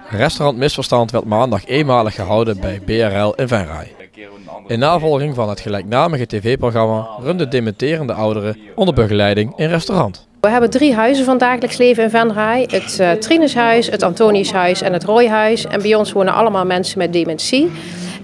Restaurant Misverstand werd maandag eenmalig gehouden bij BRL in Venray. In navolging van het gelijknamige tv-programma runden dementerende ouderen onder begeleiding in restaurant. We hebben 3 huizen van dagelijks leven in Venray. Het Trinushuis, het Antoniushuis en het Rooihuis. En bij ons wonen allemaal mensen met dementie.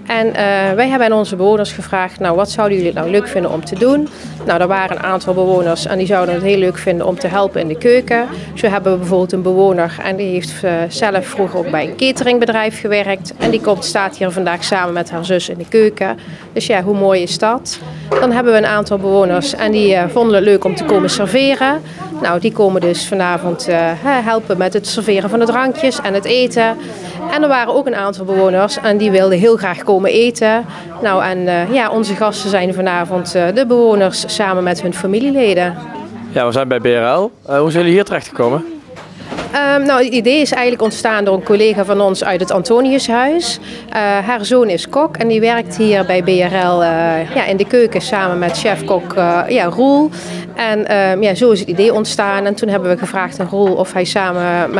En wij hebben aan onze bewoners gevraagd, nou, wat zouden jullie nou leuk vinden om te doen? Nou, er waren een aantal bewoners en die zouden het heel leuk vinden om te helpen in de keuken. Zo hebben we bijvoorbeeld een bewoner en die heeft zelf vroeger ook bij een cateringbedrijf gewerkt. En die staat hier vandaag samen met haar zus in de keuken. Dus ja, hoe mooi is dat? Dan hebben we een aantal bewoners en die vonden het leuk om te komen serveren. Nou, die komen dus vanavond helpen met het serveren van de drankjes en het eten. En er waren ook een aantal bewoners en die wilden heel graag komen eten. Nou, en ja, onze gasten zijn vanavond de bewoners samen met hun familieleden. Ja, we zijn bij BRL. Hoe zijn jullie hier terechtgekomen? Nou, het idee is eigenlijk ontstaan door een collega van ons uit het Antoniushuis. Haar zoon is kok en die werkt hier bij BRL in de keuken samen met chef-kok Roel. En ja, zo is het idee ontstaan. En toen hebben we gevraagd aan Roel of hij samen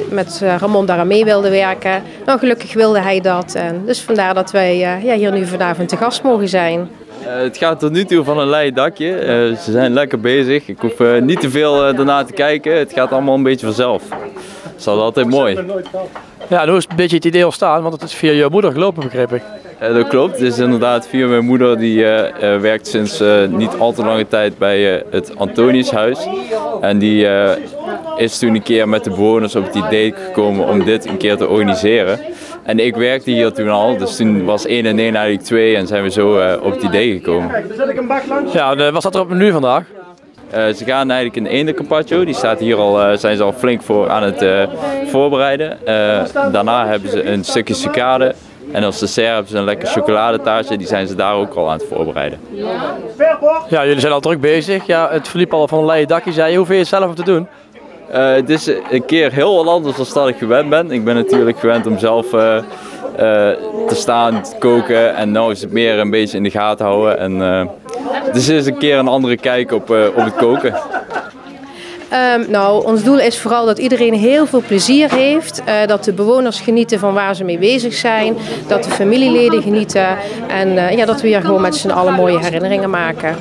met Ramon daar aan mee wilde werken. Nou, gelukkig wilde hij dat. En dus vandaar dat wij hier nu vanavond te gast mogen zijn. Het gaat tot nu toe van een leien dakje. Ze zijn lekker bezig. Ik hoef niet te veel ernaar te kijken. Het gaat allemaal een beetje vanzelf. Dat is altijd mooi. Ja, hoe is een beetje het idee ontstaan? Want het is via je moeder gelopen, begreep ik. Dat klopt. Het is inderdaad via mijn moeder. Die werkt sinds niet al te lange tijd bij het Antoniushuis. En die is toen een keer met de bewoners op het idee gekomen om dit een keer te organiseren. En ik werkte hier toen al, dus toen was 1 en 1 eigenlijk 2 en zijn we zo op het idee gekomen. Ja, wat staat er op het menu vandaag? Ze gaan eigenlijk een eendencarpaccio, die staat hier al, zijn ze al flink voor aan het voorbereiden. Daarna hebben ze een stukje sucade en als dessert hebben ze een lekker chocoladetaartje, die zijn ze daar ook al aan het voorbereiden. Ja, jullie zijn al druk bezig. Ja, het verliep al van een leien dakje, zei je. Hoe vind je het zelf om te doen? Het is een keer heel anders dan dat ik gewend ben. Ik ben natuurlijk gewend om zelf te staan, te koken en nu is het meer een beetje in de gaten houden. En, dus het is een keer een andere kijk op het koken. Nou, ons doel is vooral dat iedereen heel veel plezier heeft. Dat de bewoners genieten van waar ze mee bezig zijn. Dat de familieleden genieten. En dat we hier gewoon met z'n allen mooie herinneringen maken.